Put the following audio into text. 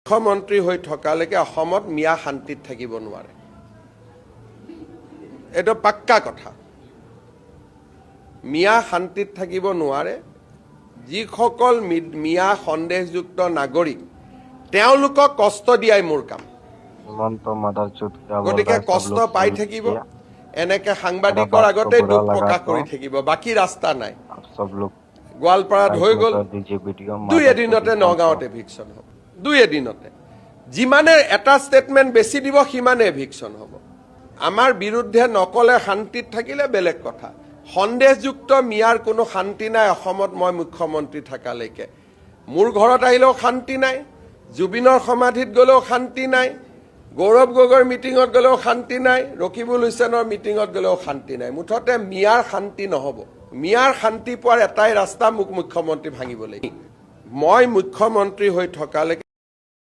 মুখ্যমন্ত্ৰী হৈ থকালৈকে অসমত মিয়া শান্তিত থাকিব নোৱাৰে। এটা পাক্কা কথা। মিয়া শান্তিত থাকিব নোৱাৰে। যিসকল মিয়া সন্দেহযুক্ত নাগৰিক তেওঁলোকক কষ্ট দিয়াই মোৰ কাম। গতিকে কষ্ট পাই থাকিব, এনেকে সাংবাদিকৰ আগতে দুখ প্ৰকাশ কৰি থাকিব, বাকী ৰাস্তা নাই। গোৱালপাৰাত হৈ গ'ল, দুই এদিনতে নগাঁৱত এভিকশ্যন হ'ব, দুই এদিনতে। যিমানে এটা ষ্টেটমেণ্ট বেছি দিব সিমানে এভিকশ্যন হ'ব। আমাৰ বিৰুদ্ধে নকলে শান্তিত থাকিলে বেলেগ কথা। সন্দেহযুক্ত মিয়াৰ কোনো শান্তি নাই অসমত। মই মুখ্যমন্ত্ৰী থকালৈকে মোৰ ঘৰত আহিলেও শান্তি নাই, জুবিনৰ সমাধিত গ'লেও শান্তি নাই, গৌৰৱ গগৈৰ মিটিঙত গ'লেও শান্তি নাই, ৰকিবুল হুছেইনৰ মিটিঙত গ'লেও শান্তি নাই। মুঠতে মিয়াৰ শান্তি নহ'ব। মিয়াৰ শান্তি পোৱাৰ এটাই ৰাস্তা, মোক মুখ্যমন্ত্ৰী ভাঙিব লাগিব। মই মুখ্যমন্ত্ৰী হৈ থকালৈকে